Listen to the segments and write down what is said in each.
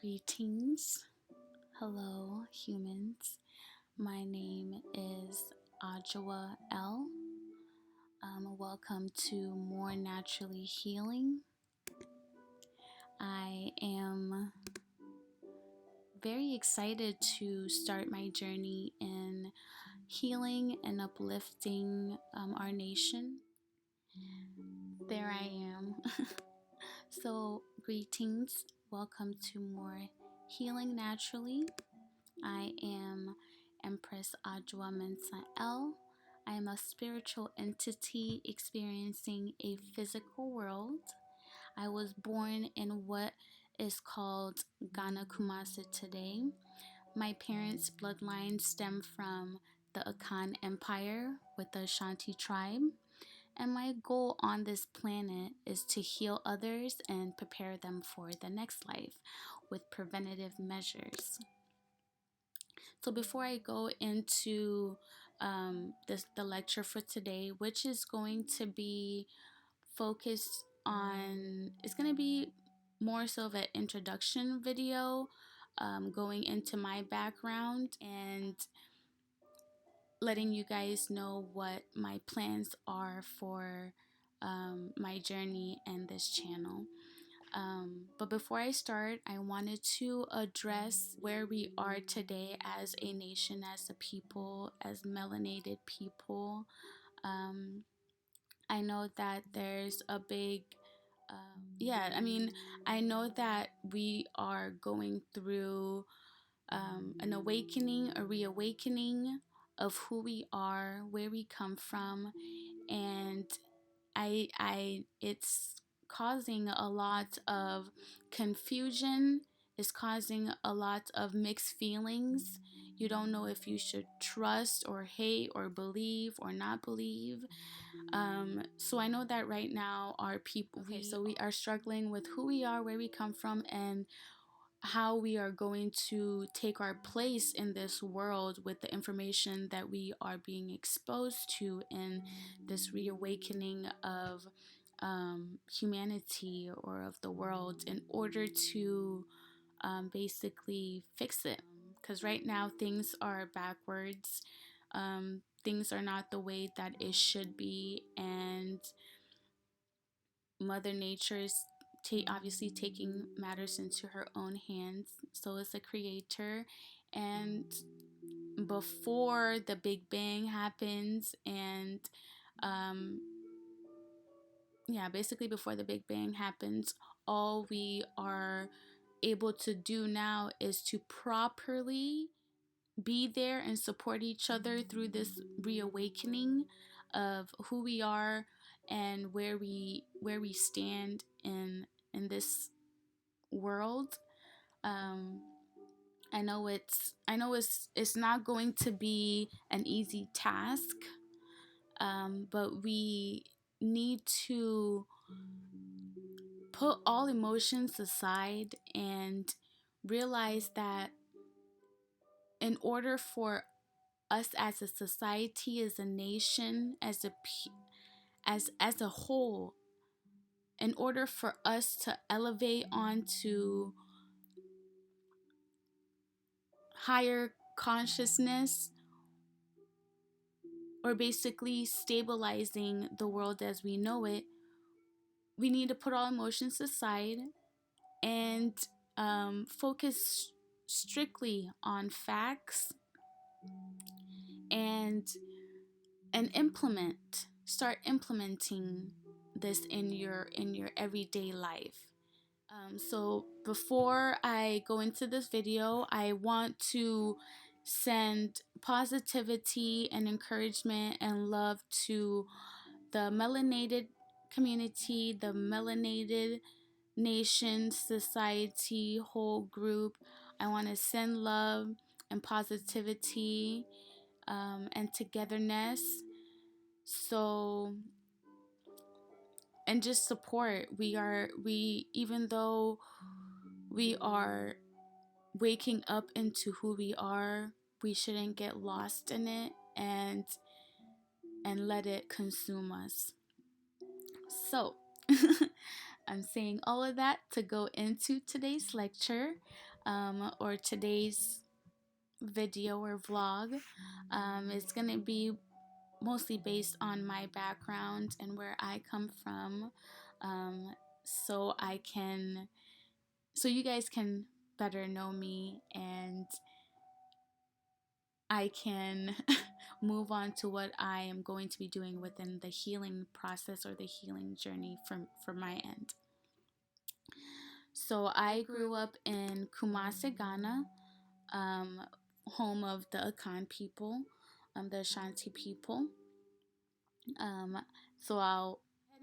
Greetings. Hello, humans. My name is Ajwa L. Welcome to More Naturally Healing. I am very excited to start my journey in healing and uplifting our nation. There I am. So, greetings. Welcome to More Healing Naturally. I am Empress Ajwa Mensa L. I am a spiritual entity experiencing a physical world. I was born in what is called Ghana Kumasi today. My parents' bloodline stem from the Akan Empire with the Ashanti tribe. And my goal on this planet is to heal others and prepare them for the next life with preventative measures. So before I go into the lecture for today, which is going to be focused on, it's going to be more so of an introduction video, going into my background and letting you guys know what my plans are for my journey and this channel. But before I start, I wanted to address where we are today as a nation, as a people, as melanated people. I know that there's a big, I know that we are going through an awakening, a reawakening of who we are, where we come from, and it's causing a lot of confusion. It's causing a lot of mixed feelings. You don't know if you should trust or hate or believe or not believe. So I know that right now our people, so we are struggling with who we are, where we come from, and how we are going to take our place in this world with the information that we are being exposed to in this reawakening of humanity or of the world, in order to basically fix it. Because right now things are backwards. Things are not the way that it should be, and Mother Nature is obviously taking matters into her own hands. So is the creator. And before the Big Bang happens, and basically before the Big Bang happens, all we are able to do now is to properly be there and support each other through this reawakening of who we are and where we stand in this world. I know it's not going to be an easy task, but we need to put all emotions aside and realize that in order for us as a society, as a nation, as a whole, in order for us to elevate onto higher consciousness, or basically stabilizing the world as we know it, we need to put all emotions aside and focus strictly on facts and start implementing this in your everyday life. So before I go into this video, I want to send positivity and encouragement and love to the melanated community, the melanated nation, society, whole group. I want to send love and positivity and togetherness. So, and just support. Even though we are waking up into who we are, we shouldn't get lost in it and let it consume us. So I'm saying all of that to go into today's lecture. or today's video or vlog. It's gonna be mostly based on my background and where I come from, um, so so you guys can better know me, and I can move on to what I am going to be doing within the healing process or the healing journey from my end. So I grew up in Kumasi, Ghana, um, home of the Akan people, the Ashanti people. Um, so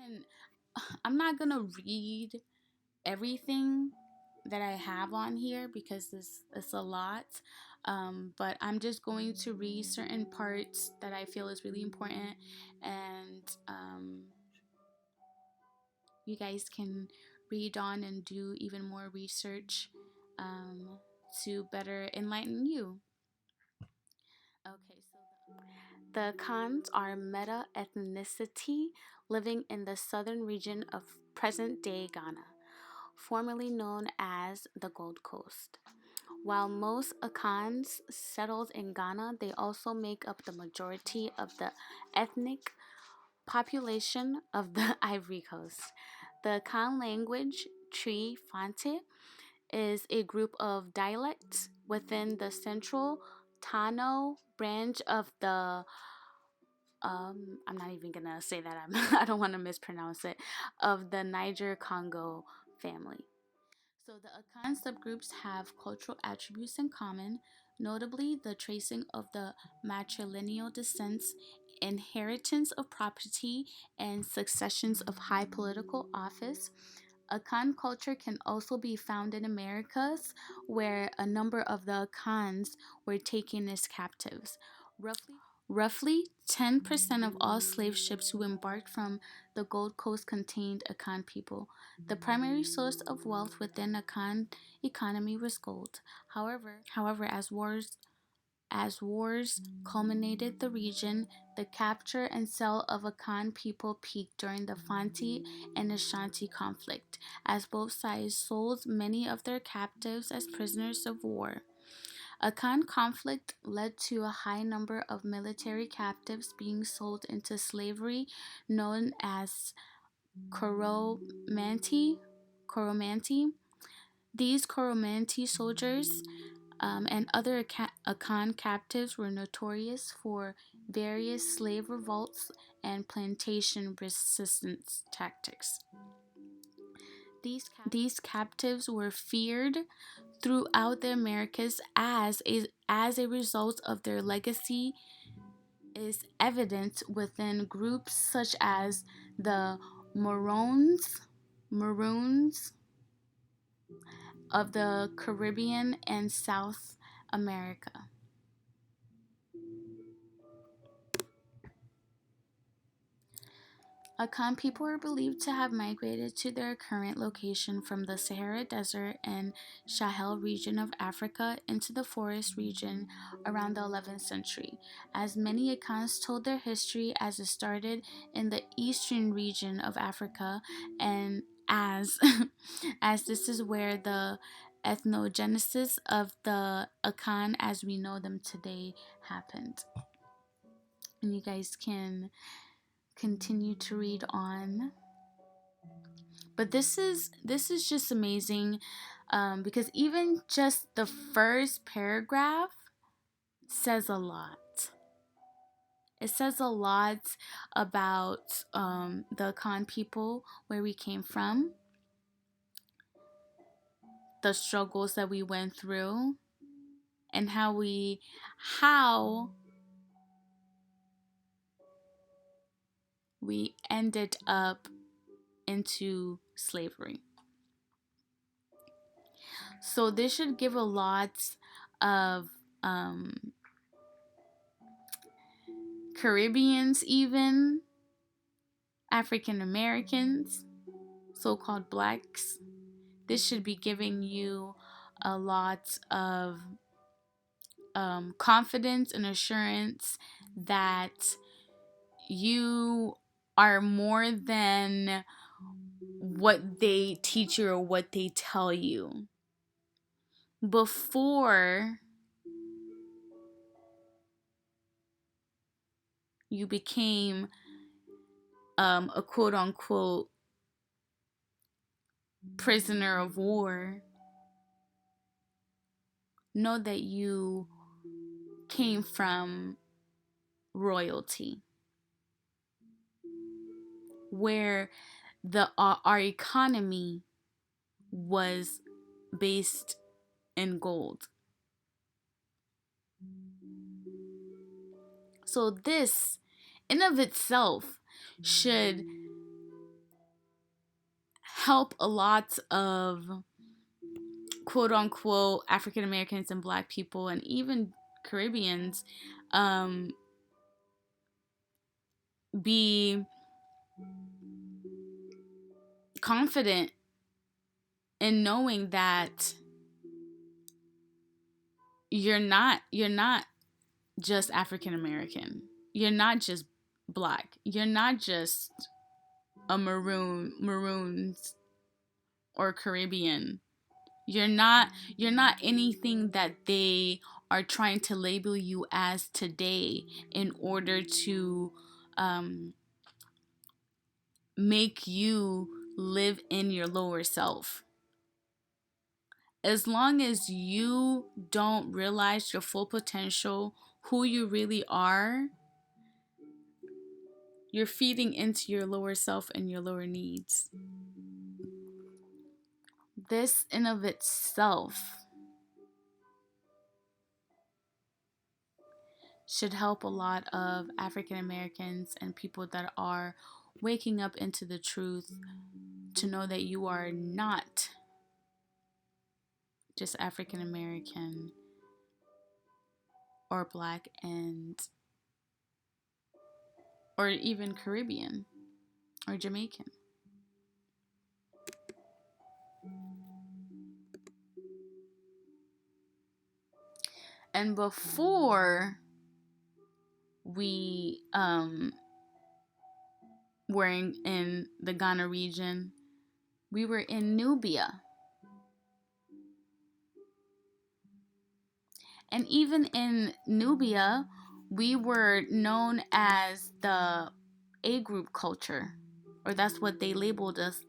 and I'm not gonna read everything that I have on here because this is a lot. But I'm just going to read certain parts that I feel is really important, and you guys can read on and do even more research to better enlighten you. Okay, so the Khans are meta ethnicity living in the southern region of present day Ghana, formerly known as the Gold Coast. While most Akans settled in Ghana, they also make up the majority of the ethnic population of the Ivory Coast. The Akan language, Tree Fante, is a group of dialects within the central Tano branch of the I'm not even gonna say that. I don't want to mispronounce it. Of the Niger Congo family. So the Akan subgroups have cultural attributes in common, notably the tracing of the matrilineal descents, inheritance of property, and successions of high political office. Akan culture can also be found in Americas, where a number of the Akans were taken as captives. Roughly 10% of all slave ships who embarked from the Gold Coast contained Akan people. The primary source of wealth within Akan economy was gold. However, as wars culminated the region, the capture and sale of Akan people peaked during the Fanti and Ashanti conflict, as both sides sold many of their captives as prisoners of war. Akan conflict led to a high number of military captives being sold into slavery, known as Coromanti. Coromanti. These Coromanti soldiers and other Akan captives were notorious for various slave revolts and plantation resistance tactics. These captives were feared throughout the Americas as a result of their legacy is evident within groups such as the Maroons of the Caribbean and South America. Akan people are believed to have migrated to their current location from the Sahara Desert and Sahel region of Africa into the forest region around the 11th century, as many Akans told their history as it started in the eastern region of Africa, and as as this is where the ethnogenesis of the Akan as we know them today happened. And you guys can continue to read on, but this is just amazing, because even just the first paragraph says a lot. It says a lot about the Akan people, where we came from, the struggles that we went through, and how we ended up into slavery. So this should give a lot of Caribbeans, even African Americans, so called blacks. This should be giving you a lot of confidence and assurance that you are more than what they teach you or what they tell you. before you became a quote unquote prisoner of war, know that you came from royalty, where our economy was based in gold. So this in of itself should help a lot of quote unquote African Americans and Black people and even Caribbeans be confident in knowing that you're not just African American. You're not just Black. You're not just a maroons or Caribbean. You're not anything that they are trying to label you as today in order to make you live in your lower self. As long as you don't realize your full potential, who you really are, you're feeding into your lower self and your lower needs. This in of itself should help a lot of African Americans and people that are waking up into the truth to know that you are not just African American or Black or even Caribbean or Jamaican. And before we were in the Ghana region, we were in Nubia. And even in Nubia, we were known as the A group culture, or that's what they labeled us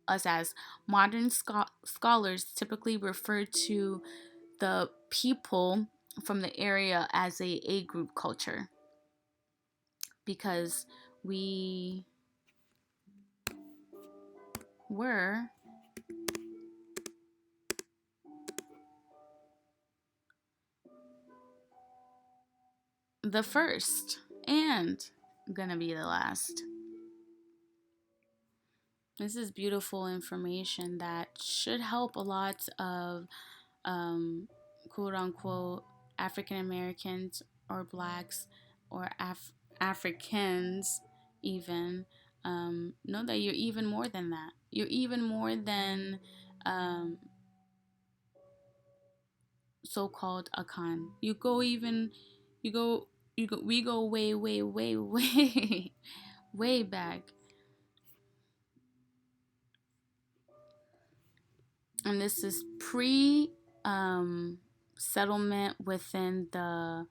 as. Modern scholars typically refer to the people from the area as a group culture because we were the first and gonna be the last. This is beautiful information that should help a lot of quote unquote African Americans or Blacks or Africans even know that you're even more than that. You're even more than so-called Akan. We go way way back. And this is pre settlement within the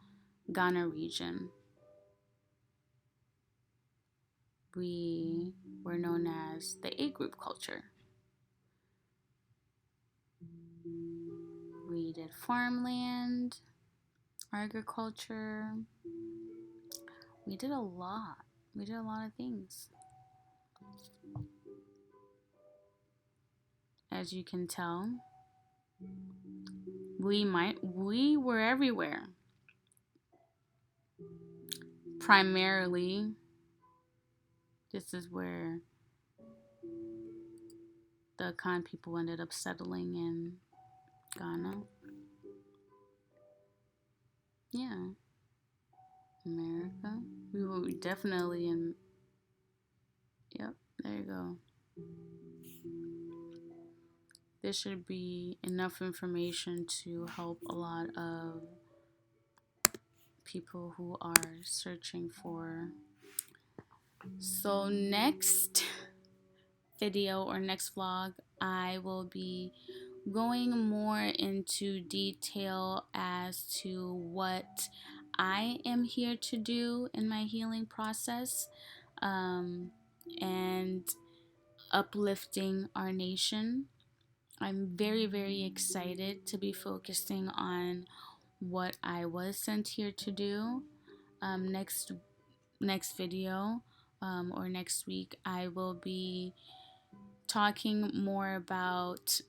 Ghana region. We were known as the A group culture. We did farmland, agriculture. We did a lot. We did a lot of things. As you can tell, we were everywhere. Primarily, this is where the Akan people ended up settling in Ghana. Yeah. America. We were definitely in. Yep, there you go. There should be enough information to help a lot of people who are searching for. So next video or next vlog, I will be going more into detail as to what I am here to do in my healing process, and uplifting our nation. I'm very, very excited to be focusing on what I was sent here to do. Next video, or next week, I will be talking more about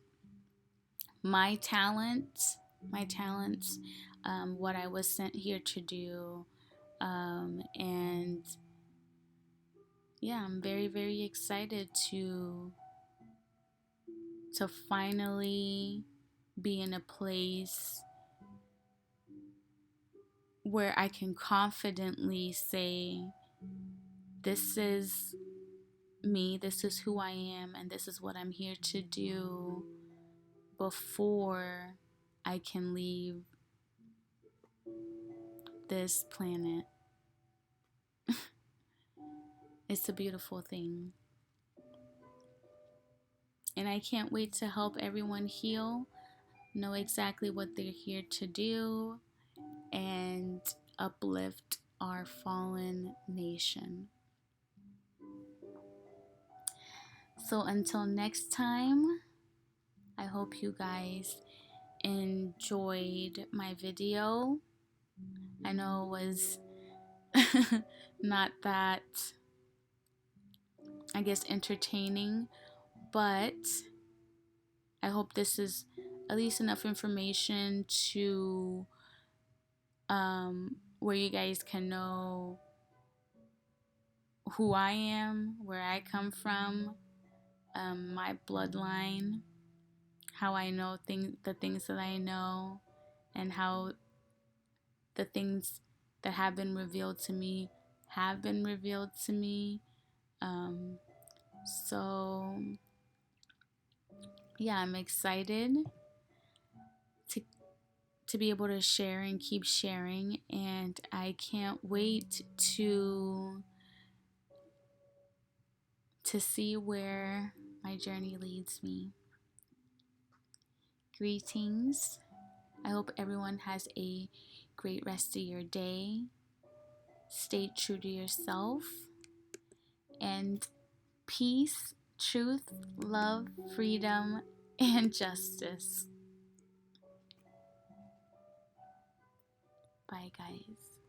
my talents, what I was sent here to do, and yeah, I'm very, very excited to finally be in a place where I can confidently say, this is me, this is who I am, and this is what I'm here to do, before I can leave this planet. It's a beautiful thing. And I can't wait to help everyone heal, know exactly what they're here to do, and uplift our fallen nation. So until next time, I hope you guys enjoyed my video. I know it was not that, I guess, entertaining, but I hope this is at least enough information to where you guys can know who I am, where I come from, my bloodline, how I know the things that I know, and how the things that have been revealed to me have been revealed to me. So yeah, I'm excited to be able to share and keep sharing, and I can't wait to see where my journey leads me. Greetings. I hope everyone has a great rest of your day. Stay true to yourself, and peace, truth, love, freedom, and justice. Bye, guys.